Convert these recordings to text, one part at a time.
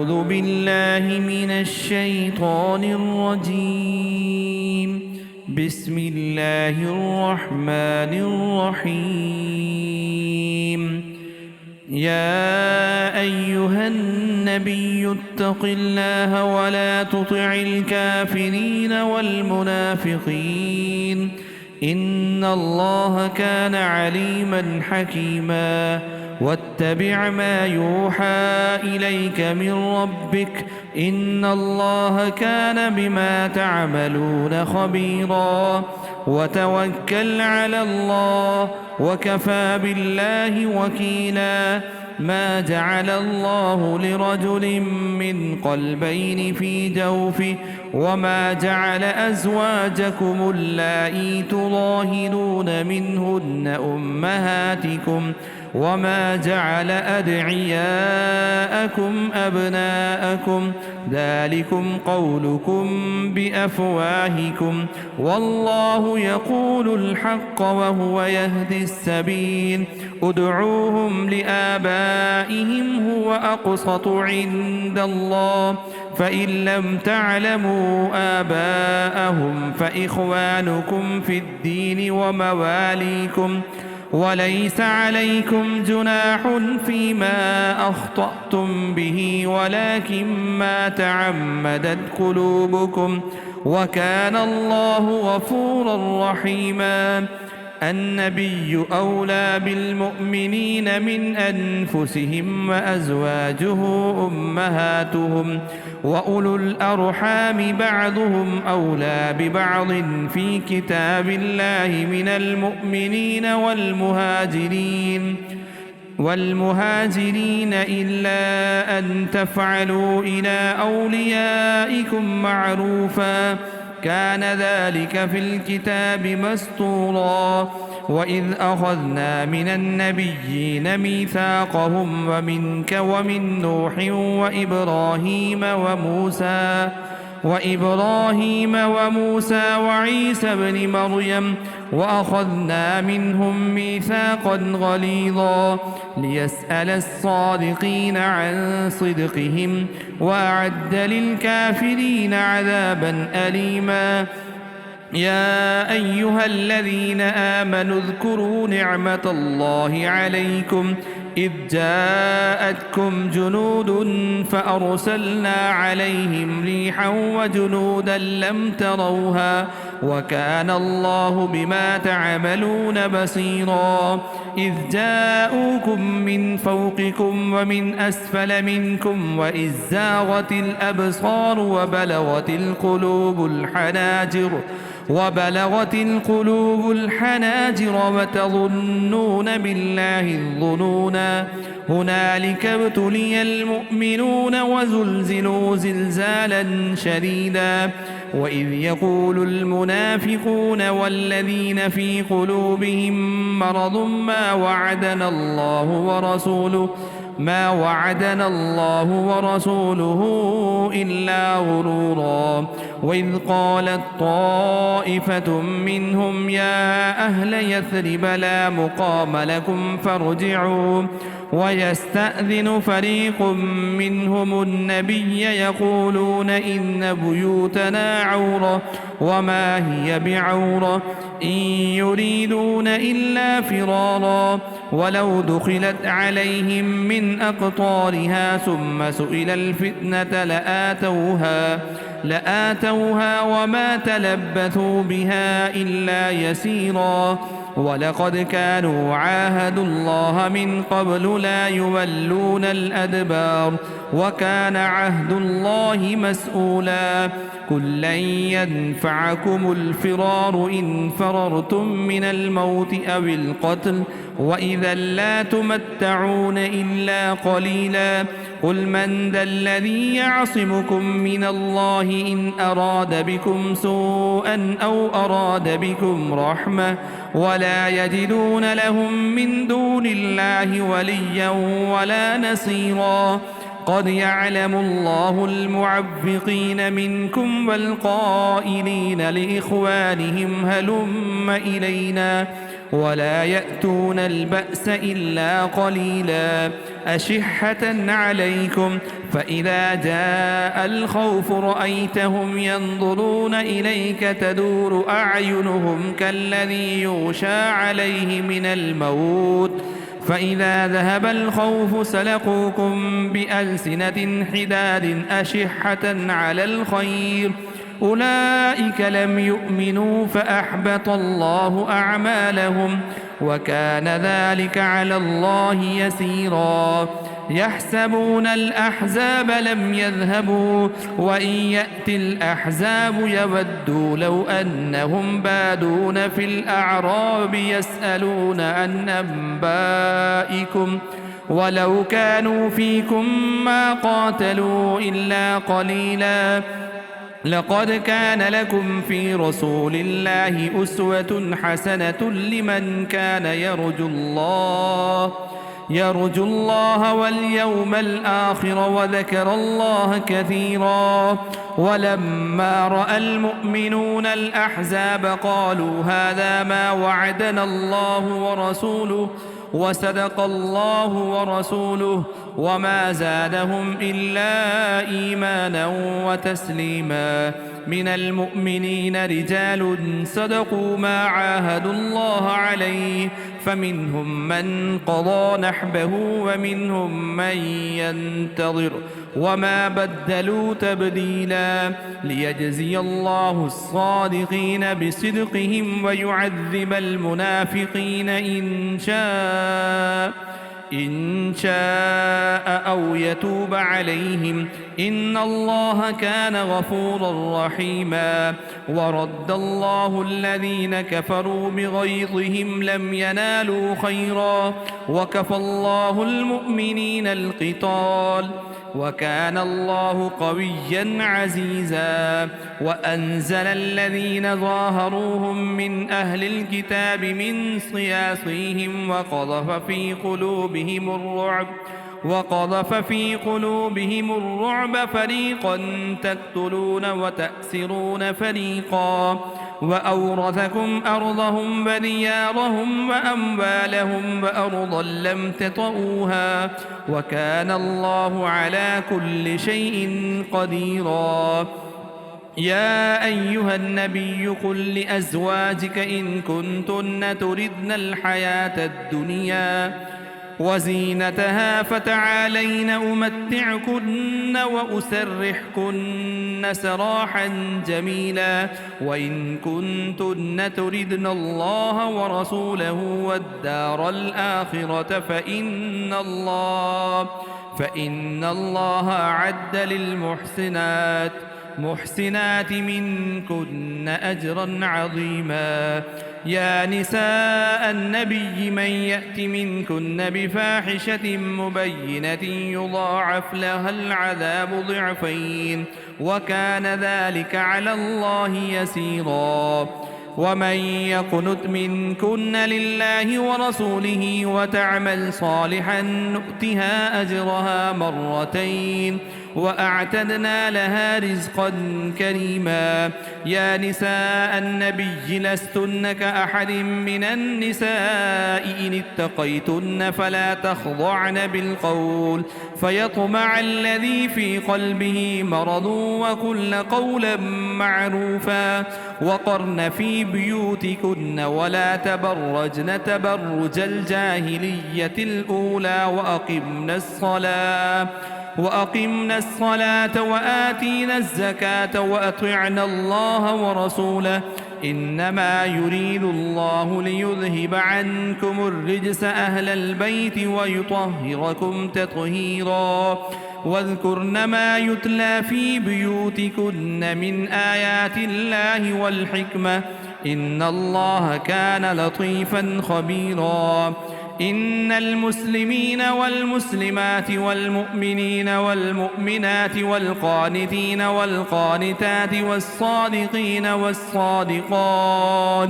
أعوذ بالله من الشيطان الرجيم. بسم الله الرحمن الرحيم. يا أيها النبي اتق الله ولا تطع الكافرين والمنافقين إن الله كان عليما حكيما. واتبع ما يوحى إليك من ربك إن الله كان بما تعملون خبيرا. وتوكل على الله وكفى بالله وكيلا. ما جعل الله لرجل من قلبين في جوفه وما جعل أزواجكم اللائي تظاهرون منهن أمهاتكم وما جعل أدعياءكم أبناءكم ذلكم قولكم بأفواهكم والله يقول الحق وهو يهدي السبيل. ادعوهم لآبائهم هو أقسط عند الله فإن لم تعلموا آباءهم فإخوانكم في الدين ومواليكم وليس عليكم جناح فيما أخطأتم به ولكن ما تعمدت قلوبكم وكان الله غفورا رحيما. النبي أولى بالمؤمنين من أنفسهم وأزواجه أمهاتهم وأولو الأرحام بعضهم أولى ببعض في كتاب الله من المؤمنين والمهاجرين إلا أن تفعلوا إلى أوليائكم معروفا كان ذلك في الكتاب مسطورا. وإذ أخذنا من النبيين ميثاقهم ومنك ومن نوح وإبراهيم وموسى وعيسى بن مريم وأخذنا منهم ميثاقا غليظا ليسأل الصادقين عن صدقهم وأعد للكافرين عذابا أليما. يا أيها الذين آمنوا اذكروا نعمة الله عليكم إذ جاءتكم جنود فأرسلنا عليهم ريحا وجنودا لم تروها وكان الله بما تعملون بصيرا. إذ جاءوكم من فوقكم ومن أسفل منكم وإذ زاغت الأبصار وبلغت القلوب الحناجر وتظنون بالله الظنونا. هنالك ابتلي المؤمنون وزلزلوا زلزالا شديدا. وإذ يقول المنافقون والذين في قلوبهم مرض ما وعدنا الله ورسوله إلا غرورا. وإذ قالت طائفة منهم يا أهل يثرب لا مقام لكم فارجعوا ويستأذن فريق منهم النبي يقولون إن بيوتنا عورة وما هي بعورة إن يريدون إلا فرارا ولو دخلت عليهم من أقطارها ثم سئل الفتنة لآتوها وما تلبثوا بها إلا يسيرا. ولقد كانوا عاهدوا الله من قبل لا يولون الأدبار وكان عهد الله مسؤولا. قل لن ينفعكم الفرار إن فررتم من الموت أو القتل وإذا لا تمتعون إلا قليلا. قل من ذا الذي يعصمكم من الله إن أراد بكم سوءا أو أراد بكم رحمة ولا يجدون لهم من دون الله وليا ولا نصيرا. قد يعلم الله المعوقين منكم والقائلين لإخوانهم هلم إلينا ولا يأتون البأس إلا قليلا أشحة عليكم فإذا جاء الخوف رأيتهم ينظرون إليك تدور أعينهم كالذي يغشى عليه من الموت فإذا ذهب الخوف سلقوكم بألسنة حداد أشحة على الخير أولئك لم يؤمنوا فأحبط الله أعمالهم وكان ذلك على الله يسيرا يحسبون الأحزاب لم يذهبوا وإن يأتي الأحزاب يودوا لو أنهم بادون في الأعراب يسألون عن أنبائكم ولو كانوا فيكم ما قاتلوا إلا قليلا لقد كان لكم في رسول الله أسوة حسنة لمن كان يرجو الله واليوم الآخر وذكر الله كثيرا ولما رأى المؤمنون الأحزاب قالوا هذا ما وعدنا الله ورسوله وصدق الله ورسوله وما زادهم إلا إيمانا وتسليما من المؤمنين رجال صدقوا ما عاهدوا الله عليه فمنهم من قضى نحبه ومنهم من ينتظر وما بدلوا تبديلا ليجزي الله الصادقين بصدقهم ويعذب المنافقين إن شاء أو يتوب عليهم إن الله كان غفورا رحيما ورد الله الذين كفروا بغيظهم لم ينالوا خيرا وكفى الله المؤمنين القتال وكان الله قويا عزيزا وأنزل الذين ظاهروهم من أهل الكتاب من صياصيهم وقذف في قلوبهم الرعب فريقا تقتلون وتأسرون فريقا وأورثكم أرضهم وديارهم وأموالهم وأرضا لم تطئوها وكان الله على كل شيء قديرا يا أيها النبي قل لأزواجك إن كنتن تردن الحياة الدنيا وزينتها فتعالين أمتعكن وأسرحكن سراحا جميلا وإن كنتن تردن الله ورسوله والدار الآخرة فإن الله أعد محسنات منكن أجرا عظيما يا نساء النبي من يأت منكن بفاحشة مبينة يضاعف لها العذاب ضعفين وكان ذلك على الله يسيرا ومن يقنت منكن لله ورسوله وتعمل صالحا نؤتها أجرها مرتين وأعتدنا لها رزقا كريما يا نساء النبي لستن كأحد من النساء إن اتقيتن فلا تخضعن بالقول فيطمع الذي في قلبه مرض وقلن قولا معروفا وقرن في بيوتكن ولا تبرجن تبرج الجاهلية الأولى وأقمنا الصلاة وآتينا الزكاة وأطعنا الله ورسوله إنما يريد الله ليذهب عنكم الرجس أهل البيت ويطهركم تطهيرا واذكرن ما يتلى في بيوتكن من آيات الله والحكمة إن الله كان لطيفا خبيرا إن المسلمين والمسلمات والمؤمنين والمؤمنات والقانتين والقانتات والصادقين والصادقات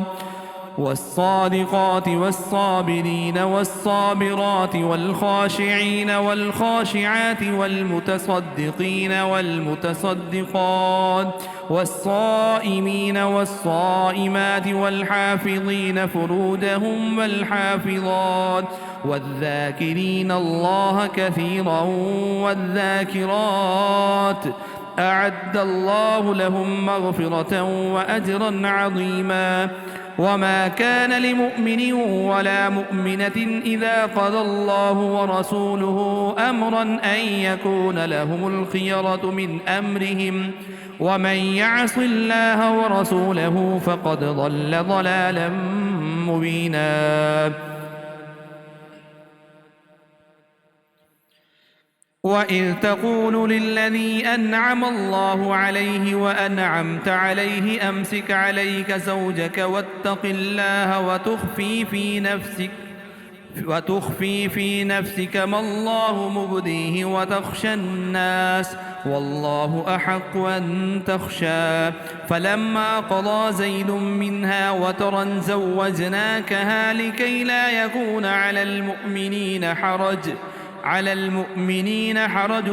والصادقات والصابرين والصابرات والخاشعين والخاشعات والمتصدقين والمتصدقات والصائمين والصائمات والحافظين فروجهم والحافظات والذاكرين الله كثيرا والذاكرات أعد الله لهم مغفرة وأجرا عظيما. وما كان لمؤمن ولا مؤمنة إذا قضى الله ورسوله أمرا أن يكون لهم الخيرة من أمرهم ومن يعص الله ورسوله فقد ضل ضلالا مبينا. وإذ تقول للذي أنعم الله عليه وأنعمت عليه أمسك عليك زوجك واتق الله وتخفي في نفسك ما الله مبديه وتخشى الناس والله أحق أن تخشى. فلما قضى زيد منها وترا زوجناكها لكي لا يكون على المؤمنين حرج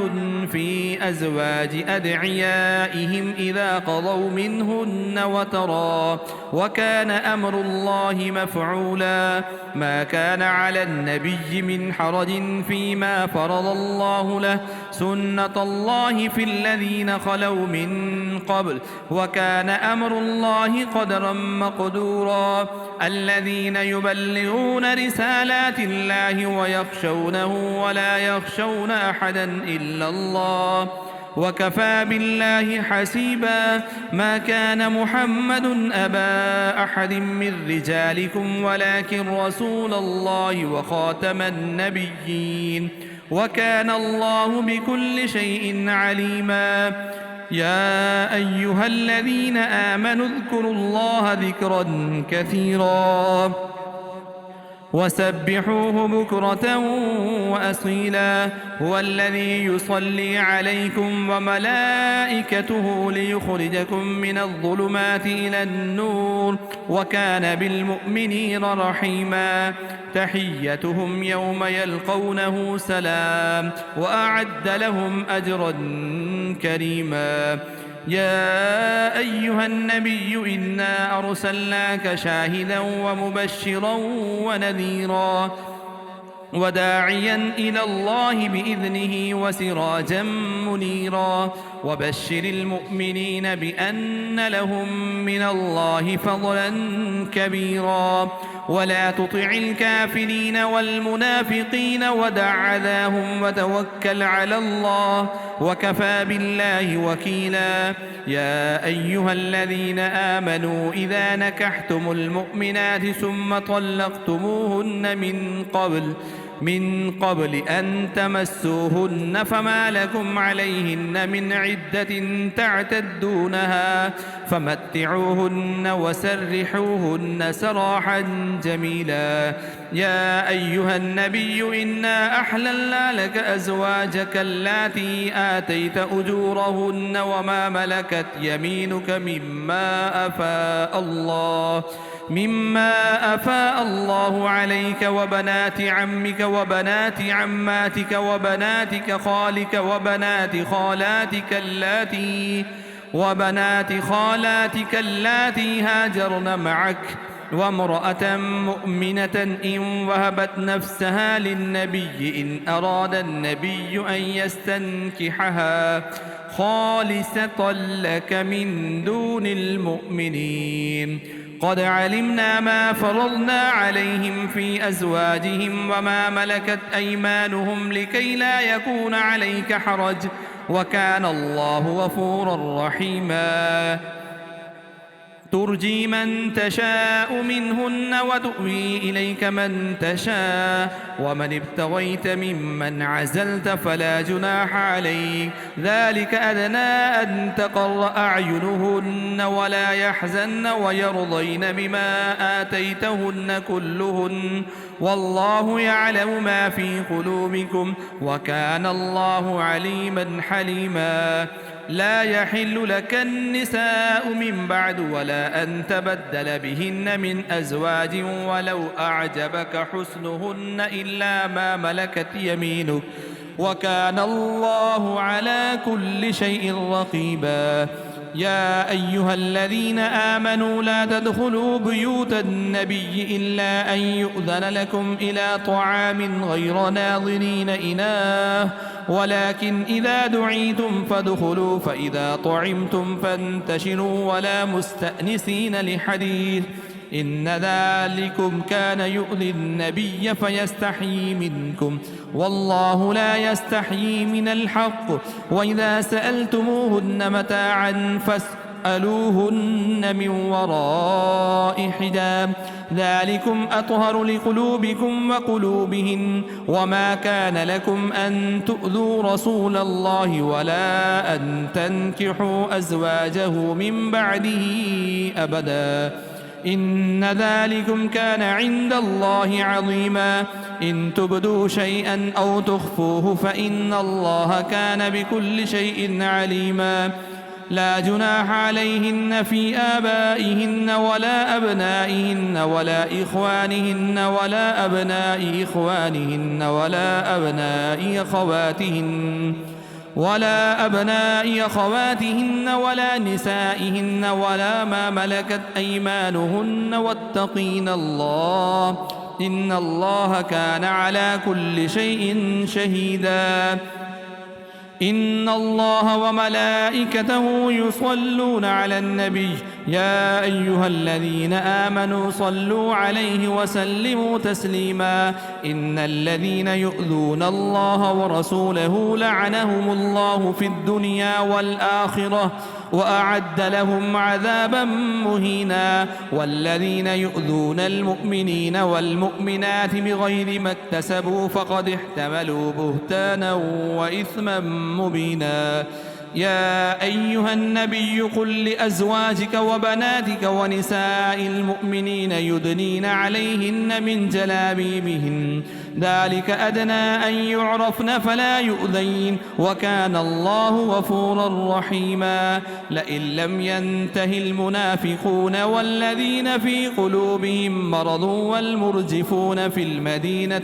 في أزواج أدعيائهم إذا قضوا منهن وترا وكان أمر الله مفعولا. ما كان على النبي من حرج فيما فرض الله له سنة الله في الذين خلوا من قبل وكان أمر الله قدرا مقدورا. الذين يبلغون رسالات الله ويخشونه ولا يخشون أحدا إلا الله وكفى بالله حسيبا. ما كان محمد أبا أحد من رجالكم ولكن رسول الله وخاتم النبيين وكان الله بكل شيء عليما. يا أيها الذين آمنوا اذكروا الله ذكرا كثيرا وسبحوه بكرة وأصيلا. هو الذي يصلي عليكم وملائكته ليخرجكم من الظلمات إلى النور وكان بالمؤمنين رحيما. تحيتهم يوم يلقونه سلام وأعد لهم أجرا كريما. يا أيها النبي إنا أرسلناك شاهدا ومبشرا ونذيرا وداعيا إلى الله بإذنه وسراجا منيرا. وبشر المؤمنين بأن لهم من الله فضلا كبيرا. ولا تطع الكافرين والمنافقين ودع عذاهم وتوكل على الله وكفى بالله وكيلا. يا أيها الذين آمنوا إذا نكحتم المؤمنات ثم طلقتموهن من قبل أن تمسوهن فما لكم عليهن من عدة تعتدونها فمتعوهن وسرحوهن سراحا جميلا. يا أيها النبي إنا أحللنا لك أزواجك اللاتي آتيت أجورهن وما ملكت يمينك مما أفاء الله عليك وبنات عمك وبنات عماتك وبناتك خالك وبنات خالاتك اللاتي هاجرن معك وامرأة مؤمنة إن وهبت نفسها للنبي إن أراد النبي أن يستنكحها خالصة لك من دون المؤمنين. قد علمنا ما فرضنا عليهم في أزواجهم وما ملكت أيمانهم لكي لا يكون عليك حرج وكان الله غفورا رحيما. ترجي من تشاء منهن وتؤوي إليك من تشاء ومن ابتغيت ممن عزلت فلا جناح عليك ذلك أدنى أن تقر أعينهن ولا يحزن ويرضين بما آتيتهن كلهن والله يعلم ما في قلوبكم وكان الله عليما حليما. لا يحل لك النساء من بعد ولا أن تبدل بهن من أزواج ولو أعجبك حسنهن إلا ما ملكت يمينك وكان الله على كل شيء رقيبا. يا أيها الذين آمنوا لا تدخلوا بيوت النبي إلا أن يؤذن لكم إلى طعام غير ناظرين إناه ولكن إذا دعيتم فادخلوا فإذا طعمتم فانتشروا ولا مستأنسين لحديث إن ذلكم كان يؤذي النبي فيستحيي منكم والله لا يستحيي من الحق. وإذا سألتموهن متاعا فاسألوهن من وراء حجاب ذلكم أطهر لقلوبكم وقلوبهن. وما كان لكم أن تؤذوا رسول الله ولا أن تنكحوا أزواجه من بعده أبدا إن ذلكم كان عند الله عظيما. إن تبدوا شيئا أو تخفوه فإن الله كان بكل شيء عليما. لا جناح عليهن في آبائهن ولا أبنائهن ولا إخوانهن ولا أبناء إخوانهن ولا أبناء أخواتهن ولا نسائهن ولا ما ملكت أيمانهن واتقين الله إن الله كان على كل شيء شهيدا. إن الله وملائكته يصلون على النبي يا أيها الذين آمنوا صلوا عليه وسلموا تسليما. إن الذين يؤذون الله ورسوله لعنهم الله في الدنيا والآخرة وأعد لهم عذابا مهينا. والذين يؤذون المؤمنين والمؤمنات بغير ما اكتسبوا فقد احتملوا بهتانا وإثما مبينا. يا أيها النبي قل لأزواجك وبناتك ونساء المؤمنين يدنين عليهن من جلابيبهن ذلك أدنى أن يعرفن فلا يؤذين وكان الله غفورا رحيما. لئن لم ينته المنافقون والذين في قلوبهم مرض والمرجفون في المدينة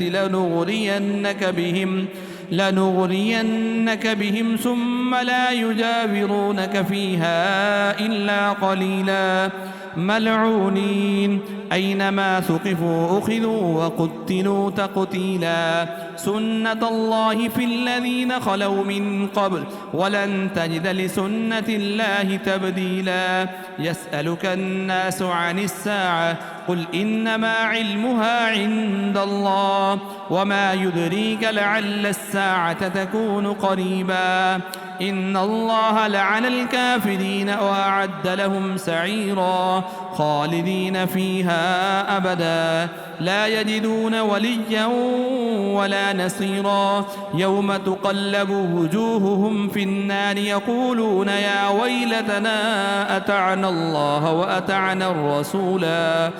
لنغرينك بهم ثم لا يجاورونك فيها إلا قليلا. ملعونين أينما ثقفوا أخذوا وقتلوا تقتيلا. سنة الله في الذين خلوا من قبل ولن تجد لسنة الله تبديلا. يسألك الناس عن الساعة قل إنما علمها عند الله وما يدريك لعل الساعة تكون قريبا. إن الله لعن الكافرين وأعد لهم سعيرا خالدين فيها أبدا لا يجدون وليا ولا نصيرا. يوم تقلب وجوههم في النار يقولون يا ويلتنا أطعنا الله وأطعنا الرسولا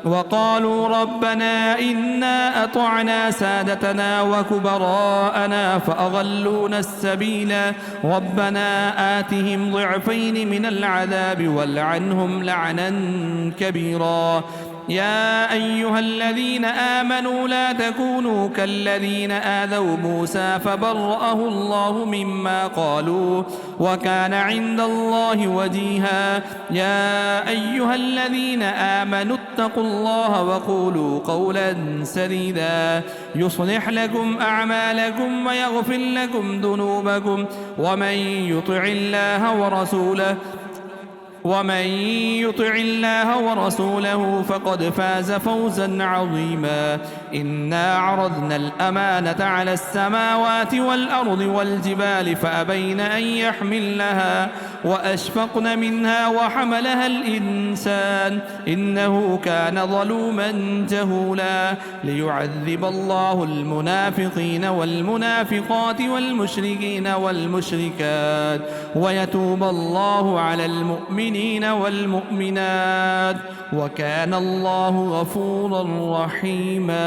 وقالوا ربنا إنا أطعنا سادتنا وكبراءنا فأضلونا السبيل ربنا آتهم ضعفين من العذاب والعنهم لعنا كبيرا. يا أيها الذين آمنوا لا تكونوا كالذين آذوا موسى فبرأه الله مما قالوا وكان عند الله وجيها. يا أيها الذين آمنوا اتقوا الله وقولوا قولا سديدا يصلح لكم أعمالكم ويغفر لكم ذنوبكم ومن يطع الله ورسوله فقد فاز فوزا عظيما. إنا عرضنا الأمانة على السماوات والأرض والجبال فأبين أن يحملنها وأشفقن منها وحملها الإنسان إنه كان ظلوما جهولا. ليعذب الله المنافقين والمنافقات والمشركين والمشركات ويتوب الله على المؤمنين والمؤمنات وكان الله غفورا رحيما.